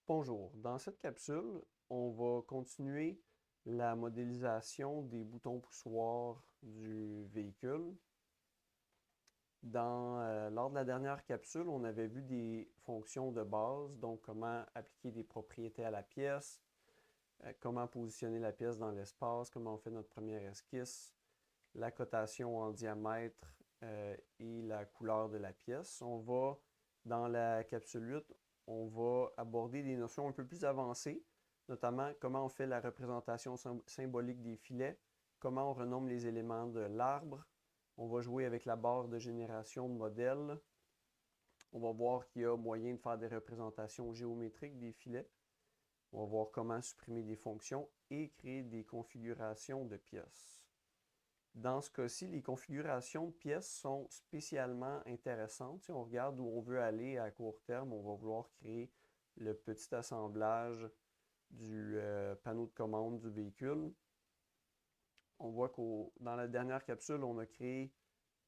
Bonjour, dans cette capsule, on va continuer la modélisation des boutons poussoirs du véhicule. Lors de la dernière capsule, on avait vu des fonctions de base, donc comment appliquer des propriétés à la pièce, comment positionner la pièce dans l'espace, comment on fait notre première esquisse, la cotation en diamètre et la couleur de la pièce. Dans la capsule 8, on va aborder des notions un peu plus avancées, notamment comment on fait la représentation symbolique des filets, comment on renomme les éléments de l'arbre. On va jouer avec la barre de génération de modèles. On va voir qu'il y a moyen de faire des représentations géométriques des filets. On va voir comment supprimer des fonctions et créer des configurations de pièces. Dans ce cas-ci, les configurations de pièces sont spécialement intéressantes. Si on regarde où on veut aller à court terme, on va vouloir créer le petit assemblage du panneau de commande du véhicule. On voit que dans la dernière capsule, on a créé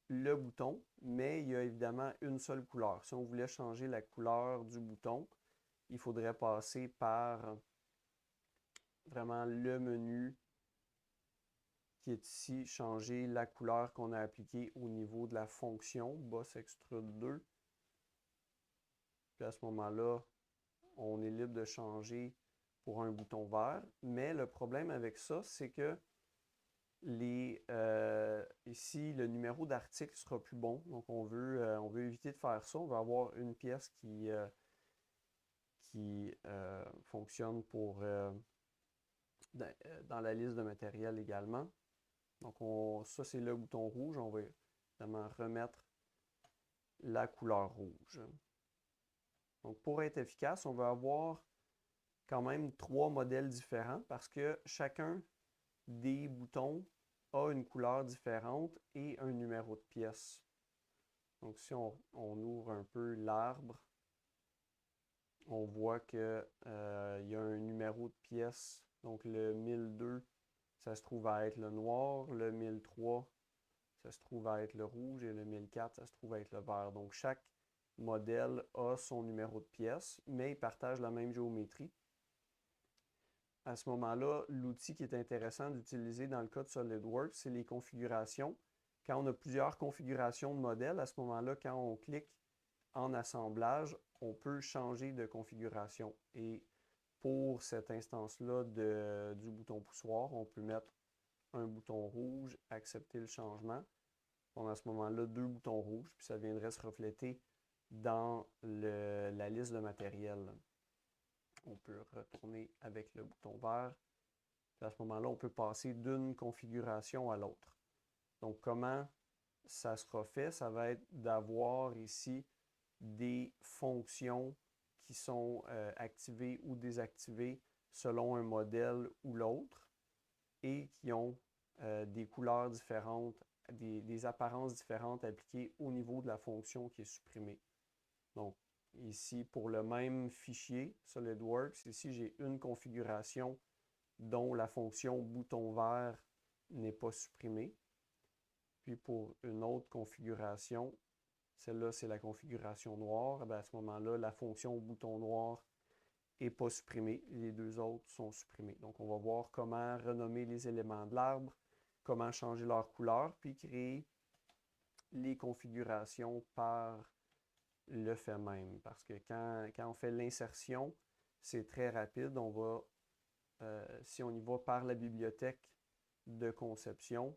le bouton, mais il y a évidemment une seule couleur. Si on voulait changer la couleur du bouton, il faudrait passer par vraiment le menu qui est ici, changer la couleur qu'on a appliquée au niveau de la fonction boss extrude 2. Puis à ce moment-là, on est libre de changer pour un bouton vert. Mais le problème avec ça, c'est que ici, le numéro d'article sera plus bon. Donc, on veut éviter de faire ça. On veut avoir une pièce qui fonctionne dans la liste de matériel également. Donc, ça, c'est le bouton rouge. On va évidemment remettre la couleur rouge. Donc, pour être efficace, on va avoir quand même 3 modèles différents parce que chacun des boutons a une couleur différente et un numéro de pièce. Donc, si on ouvre un peu l'arbre, on voit qu'il y a un numéro de pièce. Donc, le 1002, ça se trouve à être le noir. Le 1003, ça se trouve à être le rouge. Et le 1004, ça se trouve à être le vert. Donc, chaque modèle a son numéro de pièce, mais ils partagent la même géométrie. À ce moment-là, l'outil qui est intéressant d'utiliser dans le cas de SolidWorks, c'est les configurations. Quand on a plusieurs configurations de modèles, à ce moment-là, quand on clique en assemblage, on peut changer de configuration. Et pour cette instance-là du bouton poussoir, on peut mettre un bouton rouge, accepter le changement. On a à ce moment-là 2 boutons rouges, puis ça viendrait se refléter dans la liste de matériel. On peut retourner avec le bouton vert. Puis à ce moment-là, on peut passer d'une configuration à l'autre. Donc, comment ça sera fait? Ça va être d'avoir ici des fonctions qui sont activées ou désactivées selon un modèle ou l'autre et qui ont des couleurs différentes, des apparences différentes appliquées au niveau de la fonction qui est supprimée. Donc, ici, pour le même fichier SolidWorks, ici, j'ai une configuration dont la fonction bouton vert n'est pas supprimée. Puis pour une autre configuration, celle-là, c'est la configuration noire. À ce moment-là, la fonction bouton noir n'est pas supprimée. Les deux autres sont supprimés. Donc, on va voir comment renommer les éléments de l'arbre, comment changer leur couleur, puis créer les configurations par le fait même. Parce que quand on fait l'insertion, c'est très rapide. Si on y va par la bibliothèque de conception,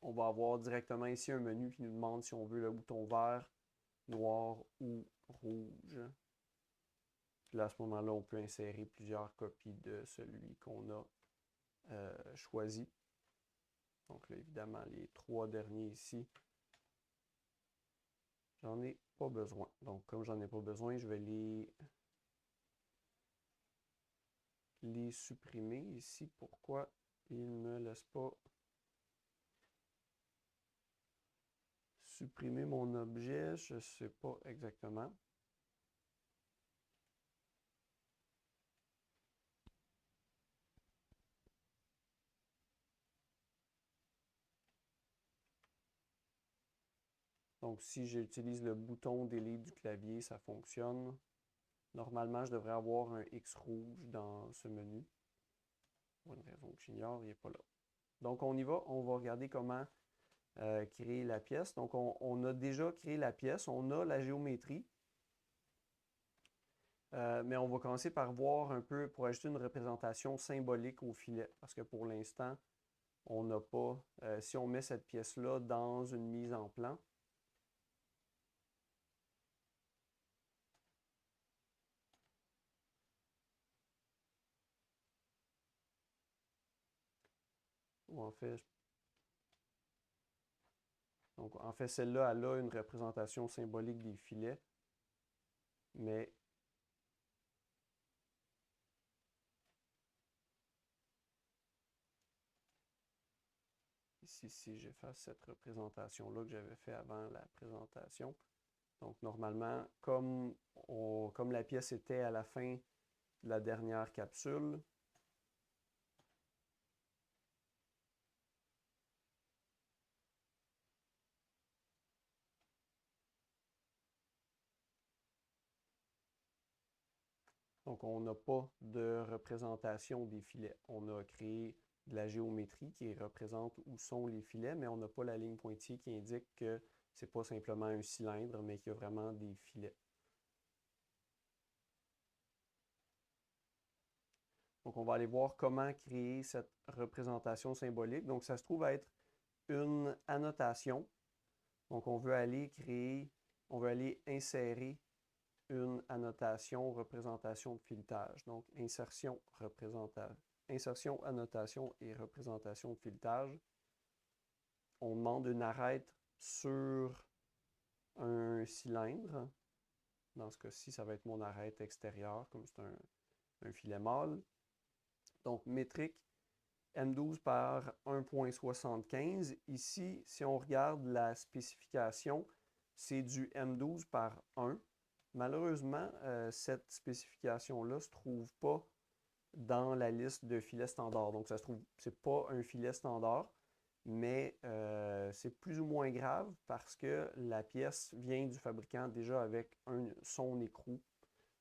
on va avoir directement ici un menu qui nous demande si on veut le bouton vert, noir ou rouge. Puis là, à ce moment-là, on peut insérer plusieurs copies de celui qu'on a choisi. Donc là, évidemment, les 3 derniers ici, j'en ai pas besoin. Donc, comme j'en ai pas besoin, je vais les supprimer ici. Pourquoi il ne me laisse pas supprimer mon objet? Je ne sais pas exactement. Donc, si j'utilise le bouton Delete du clavier, ça fonctionne. Normalement, je devrais avoir un X rouge dans ce menu. Pour une raison que j'ignore, il n'est pas là. Donc, on y va. On va regarder comment créer la pièce. Donc, on a déjà créé la pièce. On a la géométrie. Mais on va commencer par voir un peu pour ajouter une représentation symbolique au filet. Parce que pour l'instant, on n'a pas. Si on met cette pièce-là dans une mise en plan, ou en fait celle-là, elle a une représentation symbolique des filets, mais ici, si j'efface cette représentation-là que j'avais fait avant la présentation, donc normalement, comme la pièce était à la fin de la dernière capsule, donc on n'a pas de représentation des filets. On a créé de la géométrie qui représente où sont les filets, mais on n'a pas la ligne pointillée qui indique que ce n'est pas simplement un cylindre, mais qu'il y a vraiment des filets. Donc, on va aller voir comment créer cette représentation symbolique. Donc, ça se trouve être une annotation. Donc, on veut aller insérer une annotation, représentation de filetage. Donc, insertion, annotation et représentation de filetage. On demande une arête sur un cylindre. Dans ce cas-ci, ça va être mon arête extérieure, comme c'est un filet mâle. Donc, métrique M12 par 1.75. Ici, si on regarde la spécification, c'est du M12 par 1. Malheureusement, cette spécification-là ne se trouve pas dans la liste de filets standards. Donc, ça se trouve, ce n'est pas un filet standard, mais c'est plus ou moins grave parce que la pièce vient du fabricant déjà avec son écrou.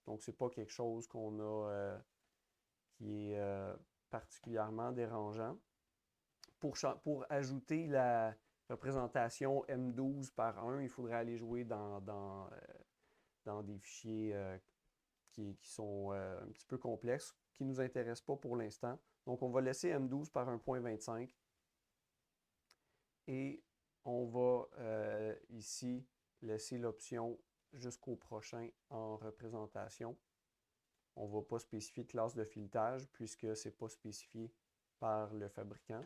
Donc, ce n'est pas quelque chose qu'on a qui est particulièrement dérangeant. Pour ajouter la représentation M12 par 1, il faudrait aller jouer dans des fichiers qui sont un petit peu complexes, qui ne nous intéressent pas pour l'instant. Donc, on va laisser M12 par 1.25 et on va ici laisser l'option jusqu'au prochain en représentation. On ne va pas spécifier de classe de filetage puisque ce n'est pas spécifié par le fabricant.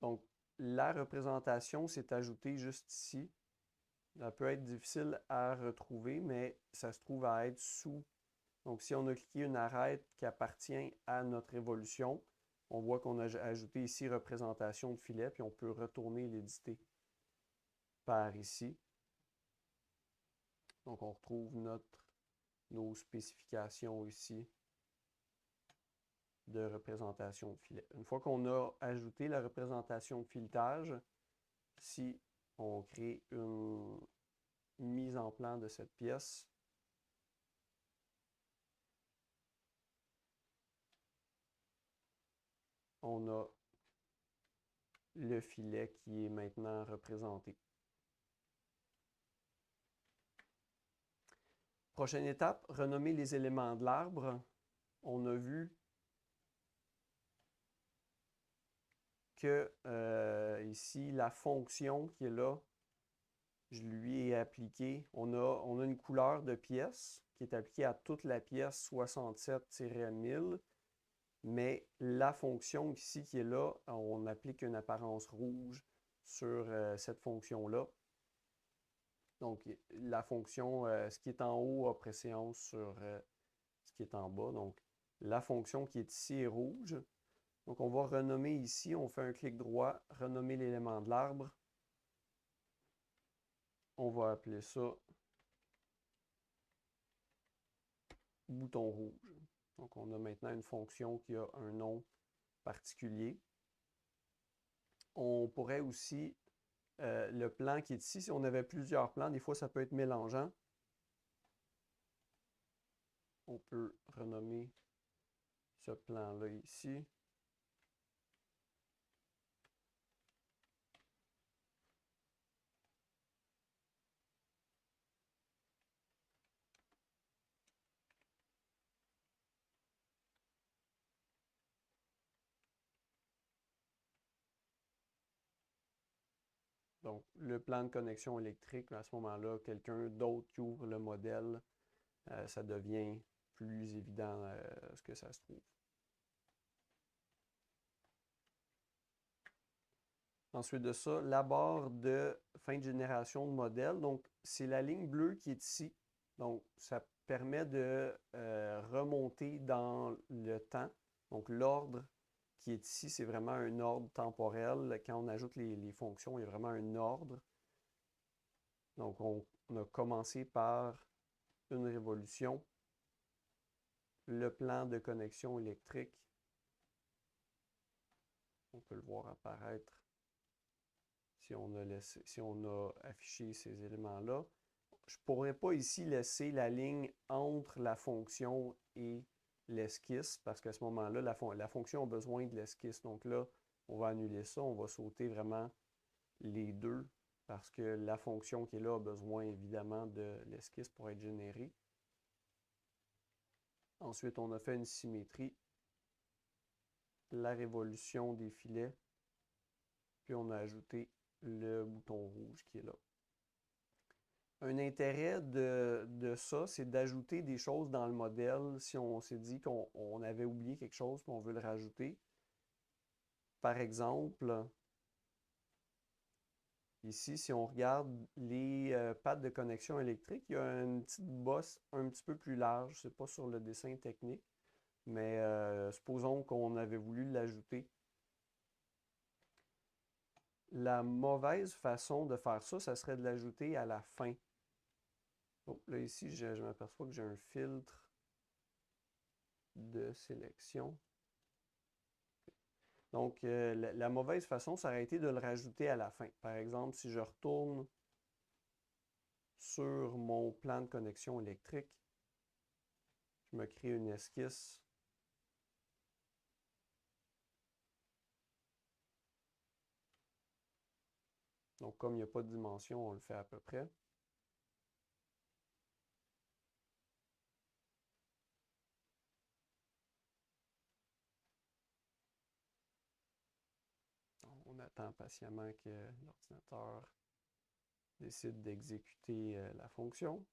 Donc, la représentation s'est ajoutée juste ici. Elle peut être difficile à retrouver, mais ça se trouve à être sous. Donc, si on a cliqué une arête qui appartient à notre évolution, on voit qu'on a ajouté ici représentation de filet, puis on peut retourner l'éditer par ici. Donc, on retrouve nos spécifications ici de représentation de filet. Une fois qu'on a ajouté la représentation de filetage, si on crée une mise en plan de cette pièce, on a le filet qui est maintenant représenté. Prochaine étape, renommer les éléments de l'arbre. On a vu que ici, la fonction qui est là, je lui ai appliqué, on a une couleur de pièce qui est appliquée à toute la pièce 67-1000, mais la fonction ici qui est là, on applique une apparence rouge sur cette fonction-là. Donc, la fonction, ce qui est en haut a préséance sur ce qui est en bas. Donc, la fonction qui est ici est rouge. Donc, on va renommer ici, on fait un clic droit, renommer l'élément de l'arbre. On va appeler ça bouton rouge. Donc, on a maintenant une fonction qui a un nom particulier. On pourrait aussi, le plan qui est ici, si on avait plusieurs plans, des fois ça peut être mélangeant. On peut renommer ce plan-là ici. Donc, le plan de connexion électrique, à ce moment-là, quelqu'un d'autre qui ouvre le modèle, ça devient plus évident ce que ça se trouve. Ensuite de ça, la barre de fin de génération de modèle. Donc, c'est la ligne bleue qui est ici. Donc, ça permet de remonter dans le temps. Donc, l'ordre qui est ici, c'est vraiment un ordre temporel. Quand on ajoute les fonctions, il y a vraiment un ordre. Donc, on a commencé par une révolution. Le plan de connexion électrique. On peut le voir apparaître si on a affiché ces éléments-là. Je ne pourrais pas ici laisser la ligne entre la fonction et l'esquisse parce qu'à ce moment-là, la fonction a besoin de l'esquisse. Donc là, on va annuler ça. On va sauter vraiment les deux parce que la fonction qui est là a besoin évidemment de l'esquisse pour être générée. Ensuite, on a fait une symétrie, la révolution des filets, puis on a ajouté le bouton rouge qui est là. Un intérêt de ça, c'est d'ajouter des choses dans le modèle si on s'est dit qu'on avait oublié quelque chose et on veut le rajouter. Par exemple, ici, si on regarde les pattes de connexion électrique, il y a une petite bosse un petit peu plus large. Ce n'est pas sur le dessin technique, mais supposons qu'on avait voulu l'ajouter. La mauvaise façon de faire ça, ça serait de l'ajouter à la fin. Donc là, ici, je m'aperçois que j'ai un filtre de sélection. Donc, la mauvaise façon, ça aurait été de le rajouter à la fin. Par exemple, si je retourne sur mon plan de connexion électrique, je me crée une esquisse. Donc, comme il n'y a pas de dimension, on le fait à peu près. On attend patiemment que l'ordinateur décide d'exécuter la fonction.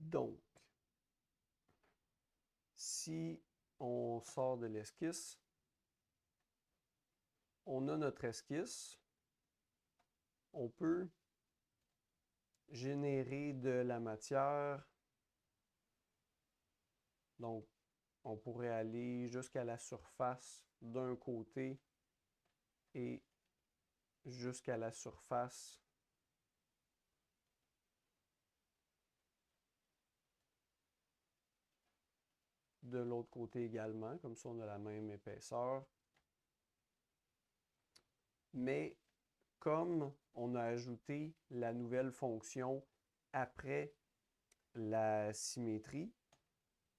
Donc, si on sort de l'esquisse, on a notre esquisse. On peut générer de la matière. Donc, on pourrait aller jusqu'à la surface d'un côté et jusqu'à la surface de l'autre côté également. Comme ça, on a la même épaisseur. Mais comme on a ajouté la nouvelle fonction après la symétrie,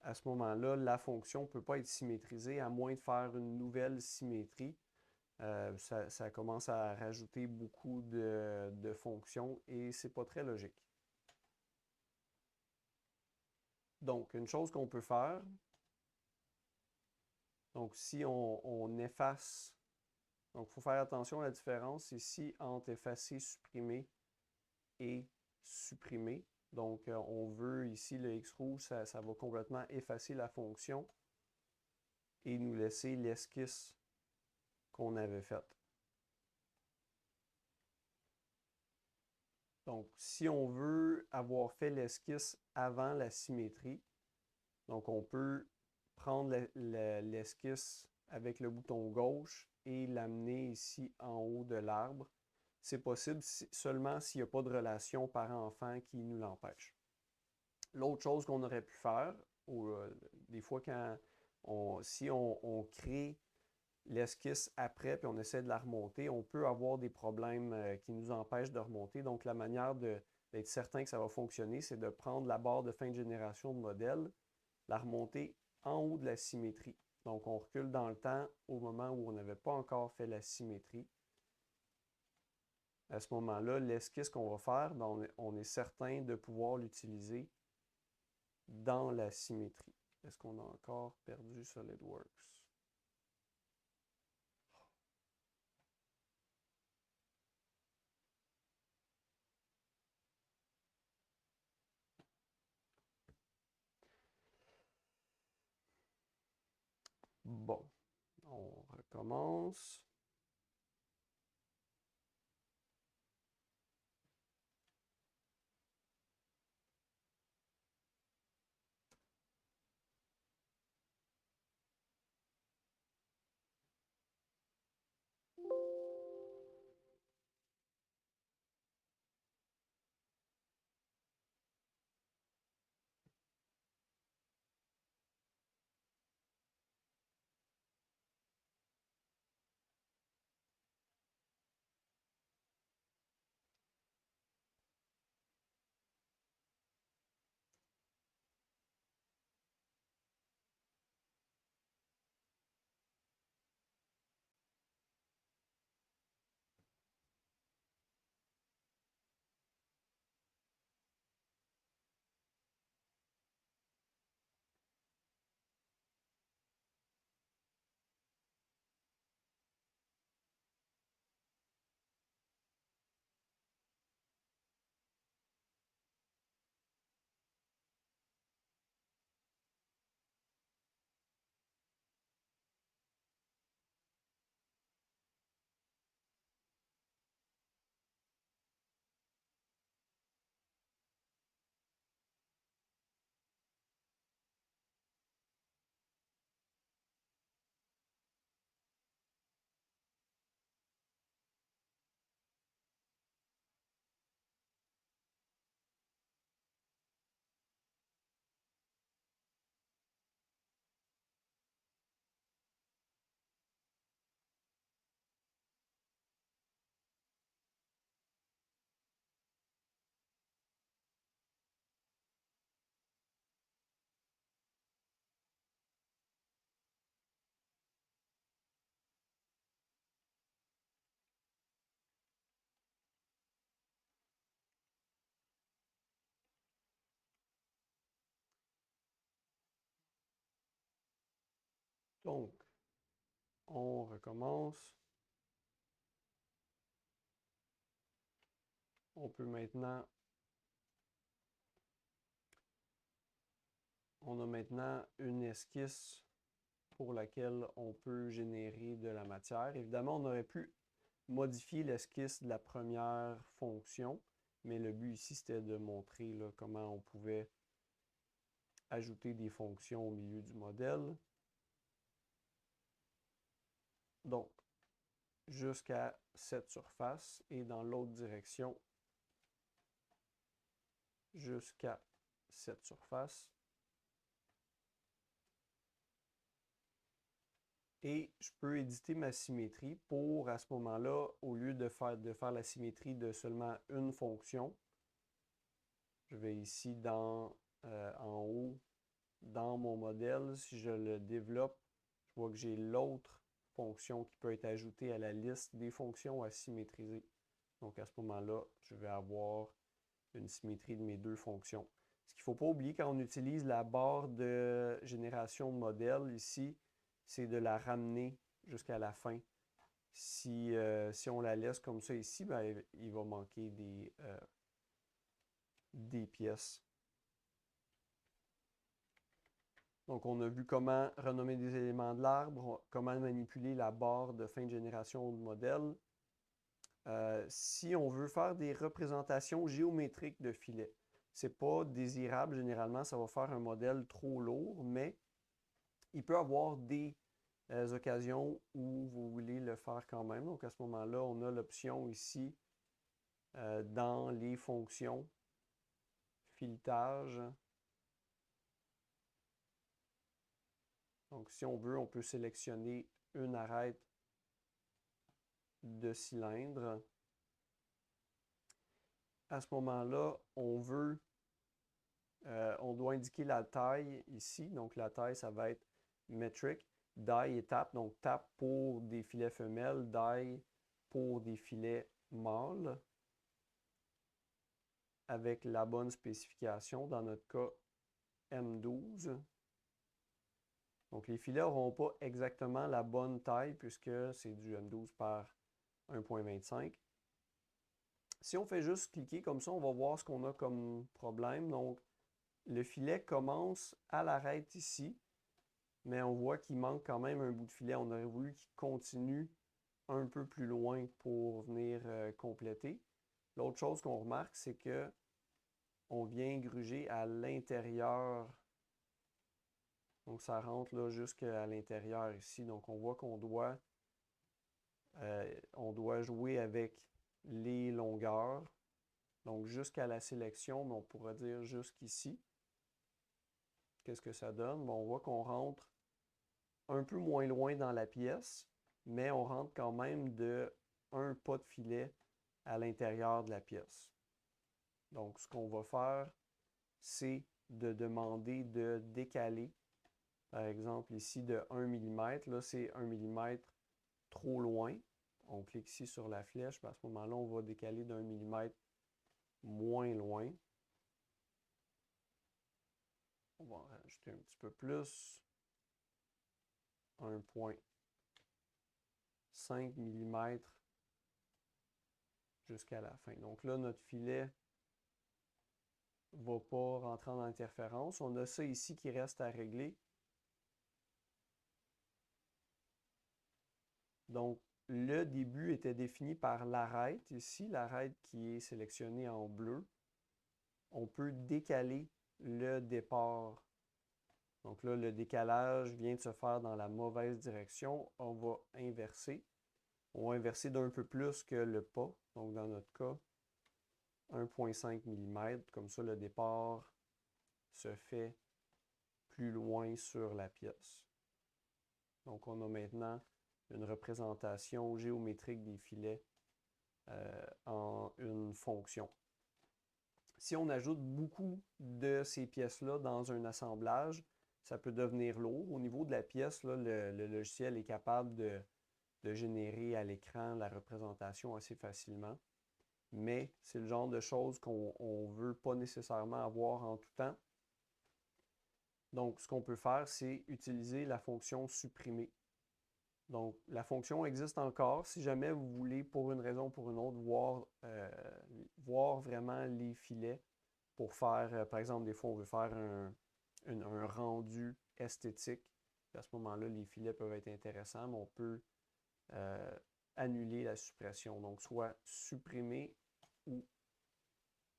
à ce moment-là, la fonction ne peut pas être symétrisée à moins de faire une nouvelle symétrie. Ça commence à rajouter beaucoup de fonctions et c'est pas très logique. Donc, une chose qu'on peut faire, donc si on efface, donc il faut faire attention à la différence ici entre effacer, supprimer et supprimer. Donc, on veut ici le X rouge, ça va complètement effacer la fonction et nous laisser l'esquisse qu'on avait faite. Donc, si on veut avoir fait l'esquisse avant la symétrie, donc on peut prendre l'esquisse avec le bouton gauche et l'amener ici en haut de l'arbre. C'est possible seulement s'il n'y a pas de relation parent-enfant qui nous l'empêche. L'autre chose qu'on aurait pu faire, ou des fois si on crée l'esquisse après puis on essaie de la remonter, on peut avoir des problèmes qui nous empêchent de remonter. Donc, la manière d'être certain que ça va fonctionner, c'est de prendre la barre de fin de génération de modèle, la remonter en haut de la symétrie. Donc, on recule dans le temps au moment où on n'avait pas encore fait la symétrie. À ce moment-là, l'esquisse qu'on va faire, ben, on est certain de pouvoir l'utiliser dans la symétrie. Est-ce qu'on a encore perdu SolidWorks? Bon, on recommence. Donc, on recommence. On peut maintenant on a maintenant une esquisse pour laquelle on peut générer de la matière. Évidemment, on aurait pu modifier l'esquisse de la première fonction, mais le but ici, c'était de montrer là, comment on pouvait ajouter des fonctions au milieu du modèle. Donc, jusqu'à cette surface et dans l'autre direction, jusqu'à cette surface. Et je peux éditer ma symétrie pour, à ce moment-là, au lieu de faire la symétrie de seulement une fonction, je vais ici en haut, dans mon modèle, si je le développe, je vois que j'ai l'autre fonction qui peut être ajoutée à la liste des fonctions à symétriser. Donc à ce moment-là, je vais avoir une symétrie de mes deux fonctions. Ce qu'il ne faut pas oublier quand on utilise la barre de génération de modèle ici, c'est de la ramener jusqu'à la fin. Si on la laisse comme ça ici, ben, il va manquer des pièces. Donc, on a vu comment renommer des éléments de l'arbre, comment manipuler la barre de fin de génération de modèle. Si on veut faire des représentations géométriques de filets, c'est pas désirable généralement, ça va faire un modèle trop lourd, mais il peut y avoir des occasions où vous voulez le faire quand même. Donc à ce moment-là, on a l'option ici dans les fonctions, filetage. Donc si on veut, on peut sélectionner une arête de cylindre. À ce moment-là, on doit indiquer la taille ici. Donc la taille, ça va être metric. Die et tap. Donc tap pour des filets femelles, die pour des filets mâles. Avec la bonne spécification, dans notre cas M12. Donc les filets n'auront pas exactement la bonne taille puisque c'est du M12 par 1.25. Si on fait juste cliquer comme ça, on va voir ce qu'on a comme problème. Donc le filet commence à l'arête ici, mais on voit qu'il manque quand même un bout de filet. On aurait voulu qu'il continue un peu plus loin pour venir compléter. L'autre chose qu'on remarque, c'est que on vient gruger à l'intérieur. Donc ça rentre là jusqu'à l'intérieur ici. Donc on voit qu'on doit jouer avec les longueurs. Donc jusqu'à la sélection, mais on pourrait dire jusqu'ici. Qu'est-ce que ça donne? Bon, on voit qu'on rentre un peu moins loin dans la pièce, mais on rentre quand même de un pas de filet à l'intérieur de la pièce. Donc, ce qu'on va faire, c'est de demander de décaler. Par exemple, ici de 1 mm, là, c'est 1 mm trop loin. On clique ici sur la flèche, puis à ce moment-là, on va décaler d'1 mm moins loin. On va en rajouter un petit peu plus. 1.5 mm jusqu'à la fin. Donc là, notre filet ne va pas rentrer en interférence. On a ça ici qui reste à régler. Donc, le début était défini par l'arête ici, l'arête qui est sélectionnée en bleu. On peut décaler le départ. Donc là, le décalage vient de se faire dans la mauvaise direction. On va inverser. On va inverser d'un peu plus que le pas. Donc dans notre cas, 1.5 mm. Comme ça, le départ se fait plus loin sur la pièce. Donc on a maintenant une représentation géométrique des filets en une fonction. Si on ajoute beaucoup de ces pièces-là dans un assemblage, ça peut devenir lourd. Au niveau de la pièce, là, le logiciel est capable de générer à l'écran la représentation assez facilement. Mais c'est le genre de choses qu'on ne veut pas nécessairement avoir en tout temps. Donc, ce qu'on peut faire, c'est utiliser la fonction supprimer. Donc, la fonction existe encore. Si jamais vous voulez, pour une raison ou pour une autre, voir vraiment les filets pour faire, par exemple, des fois, on veut faire un rendu esthétique. À ce moment-là, les filets peuvent être intéressants, mais on peut annuler la suppression. Donc, soit supprimer ou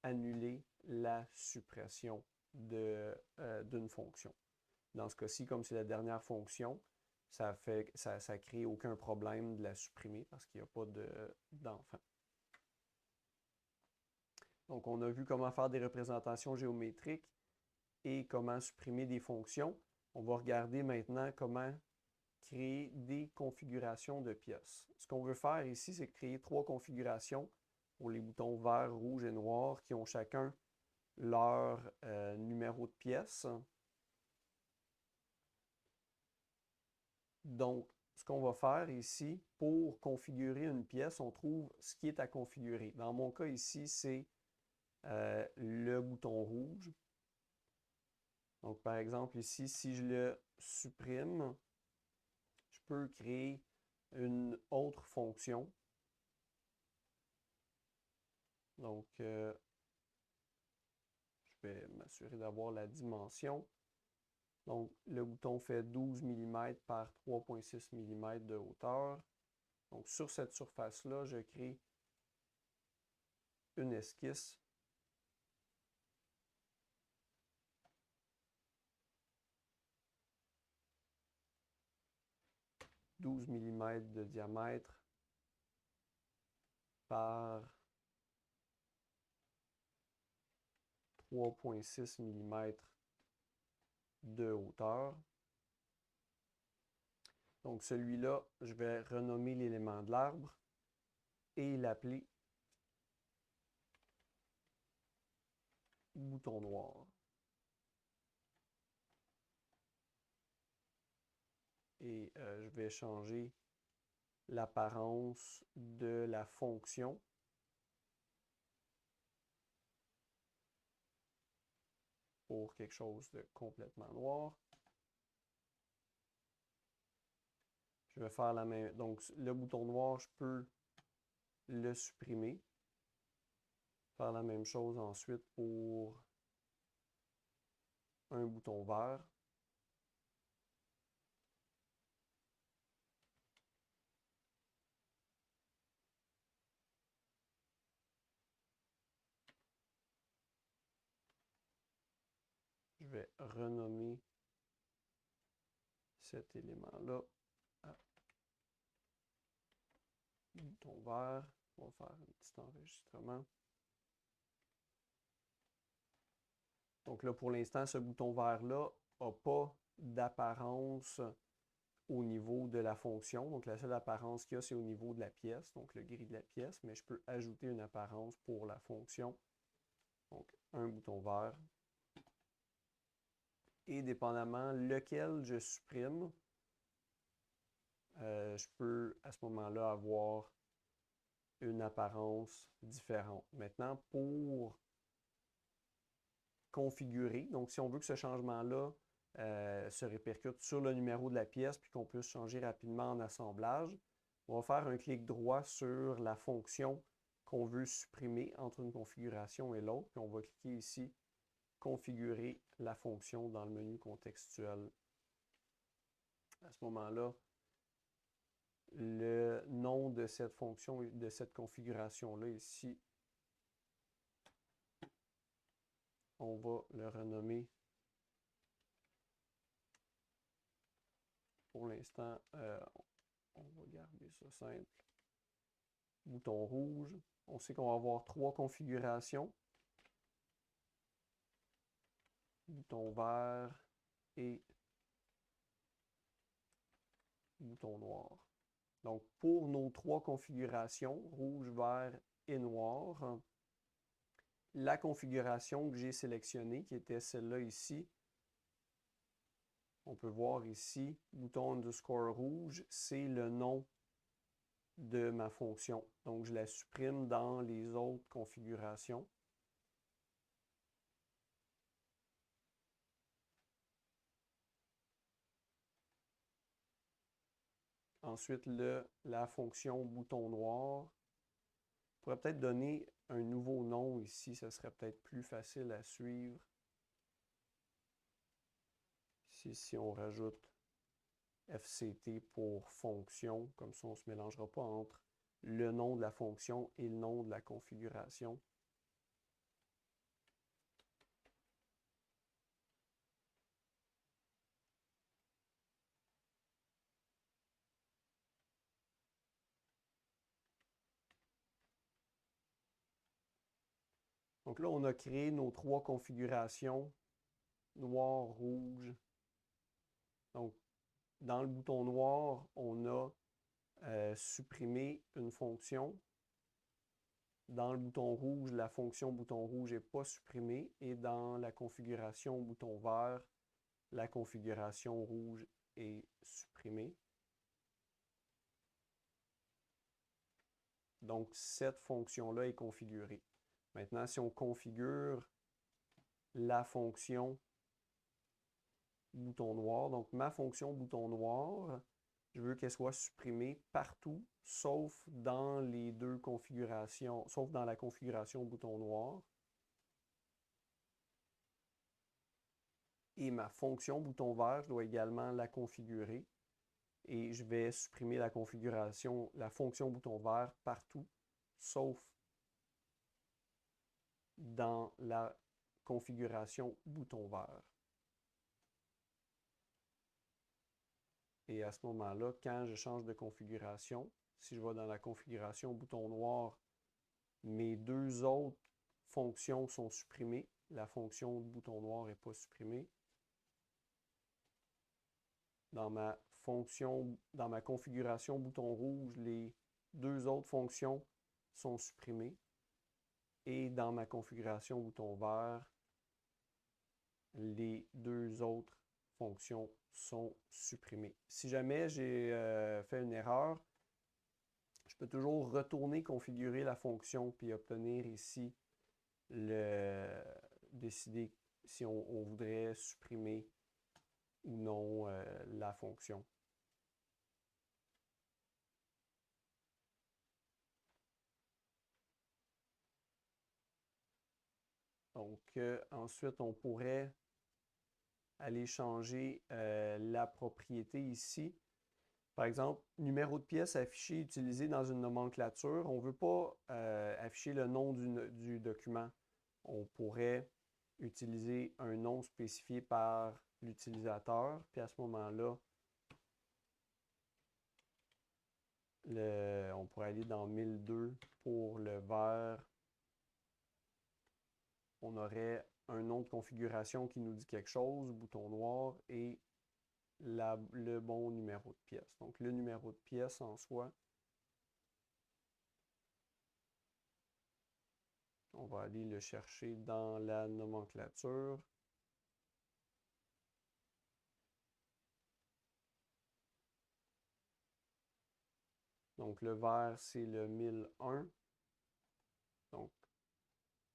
annuler la suppression d'une fonction. Dans ce cas-ci, comme c'est la dernière fonction, ça crée aucun problème de la supprimer parce qu'il n'y a pas d'enfant. Donc, on a vu comment faire des représentations géométriques et comment supprimer des fonctions. On va regarder maintenant comment créer des configurations de pièces. Ce qu'on veut faire ici, c'est créer 3 configurations pour les boutons vert, rouge et noir qui ont chacun leur numéro de pièce. Donc, ce qu'on va faire ici, pour configurer une pièce, on trouve ce qui est à configurer. Dans mon cas ici, c'est le bouton rouge. Donc, par exemple, ici, si je le supprime, je peux créer une autre fonction. Donc, je vais m'assurer d'avoir la dimension. Donc, le bouton fait 12 mm par 3,6 mm de hauteur. Donc, sur cette surface-là, je crée une esquisse. « 12 mm de diamètre par 3,6 mm de hauteur. » Donc, celui-là, je vais renommer l'élément de l'arbre et l'appeler bouton noir. Et je vais changer l'apparence de la fonction pour quelque chose de complètement noir. Je vais faire la même. Donc, le bouton noir, je peux le supprimer. Faire la même chose ensuite pour un bouton vert. Je vais renommer cet élément-là à bouton vert. On va faire un petit enregistrement. Donc là, pour l'instant, ce bouton vert-là n'a pas d'apparence au niveau de la fonction. Donc la seule apparence qu'il y a, c'est au niveau de la pièce, donc le gris de la pièce, mais je peux ajouter une apparence pour la fonction. Donc un bouton vert. Et dépendamment lequel je supprime, je peux à ce moment-là avoir une apparence différente. Maintenant, pour configurer, donc si on veut que ce changement-là se répercute sur le numéro de la pièce puis qu'on puisse changer rapidement en assemblage, on va faire un clic droit sur la fonction qu'on veut supprimer entre une configuration et l'autre, puis on va cliquer ici « Configurer la fonction » dans le menu contextuel. À ce moment-là, le nom de cette fonction, de cette configuration-là ici, on va le renommer. Pour l'instant, on va garder ça simple. Bouton rouge. On sait qu'on va avoir 3 configurations. Bouton vert et bouton noir. Donc, pour nos 3 configurations, rouge, vert et noir, la configuration que j'ai sélectionnée, qui était celle-là ici, on peut voir ici, bouton underscore rouge, c'est le nom de ma fonction. Donc, je la supprime dans les autres configurations. Ensuite, la fonction bouton noir. On pourrait peut-être donner un nouveau nom ici, ce serait peut-être plus facile à suivre. Si on rajoute FCT pour fonction, comme ça on ne se mélangera pas entre le nom de la fonction et le nom de la configuration. Donc là, on a créé nos 3 configurations, noir, rouge. Donc, dans le bouton noir, on a supprimé une fonction. Dans le bouton rouge, la fonction bouton rouge n'est pas supprimée. Et dans la configuration bouton vert, la configuration rouge est supprimée. Donc, cette fonction-là est configurée. Maintenant, si on configure la fonction bouton noir, donc ma fonction bouton noir, je veux qu'elle soit supprimée partout, sauf dans les 2 configurations, sauf dans la configuration bouton noir. Et ma fonction bouton vert, je dois également la configurer. Et je vais supprimer la configuration, la fonction bouton vert partout, sauf dans la configuration bouton vert. Et à ce moment-là, quand je change de configuration, si je vais dans la configuration bouton noir, mes 2 autres fonctions sont supprimées. La fonction bouton noir n'est pas supprimée. Dans ma configuration bouton rouge, les 2 autres fonctions sont supprimées. Et dans ma configuration bouton vert, les 2 autres fonctions sont supprimées. Si jamais j'ai fait une erreur, je peux toujours retourner configurer la fonction puis obtenir ici décider si on voudrait supprimer ou non la fonction. Donc, ensuite, on pourrait aller changer la propriété ici. Par exemple, numéro de pièce affiché utilisé dans une nomenclature. On ne veut pas afficher le nom du document. On pourrait utiliser un nom spécifié par l'utilisateur. Puis à ce moment-là, on pourrait aller dans 1002 pour le vert. On aurait un nom de configuration qui nous dit quelque chose, bouton noir, et le bon numéro de pièce. Donc, le numéro de pièce en soi, on va aller le chercher dans la nomenclature. Donc, le vert, c'est le 1001. Donc,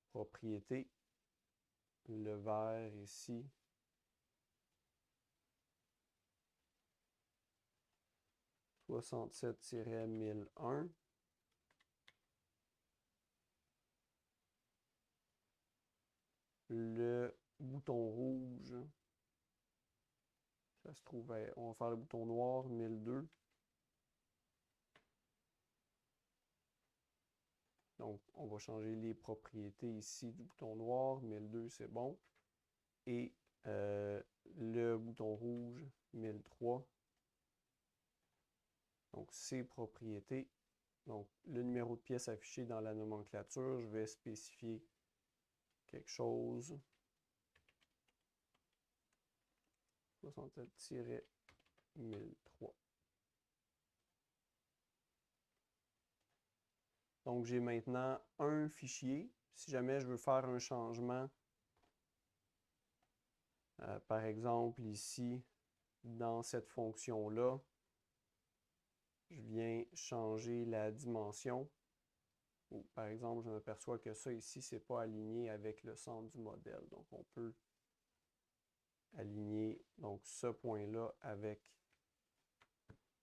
propriété. Le vert ici. « 67-1001. Le bouton rouge, ça se trouve, on va faire le bouton noir, 1002. Donc, on va changer les propriétés ici du bouton noir, 1002, c'est bon. Et le bouton rouge, 1003. Donc, ces propriétés. Donc, le numéro de pièce affiché dans la nomenclature, je vais spécifier quelque chose. 67-1003. Donc, j'ai maintenant un fichier. Si jamais je veux faire un changement, par exemple ici, dans cette fonction-là, je viens changer la dimension. Ou par exemple, je m'aperçois que ça ici, ce n'est pas aligné avec le centre du modèle. Donc, on peut aligner donc, ce point-là avec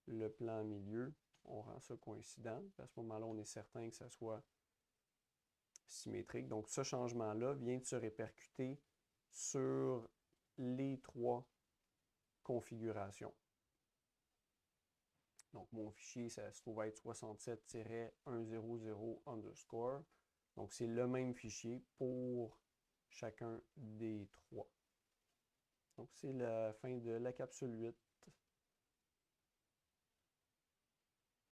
le plan milieu. On rend ça coïncident. À ce moment-là, on est certain que ça soit symétrique. Donc, ce changement-là vient de se répercuter sur les 3 configuration. Donc, mon fichier, ça se trouve être 67-100 underscore. Donc, c'est le même fichier pour chacun des trois. Donc, c'est la fin de la capsule 8.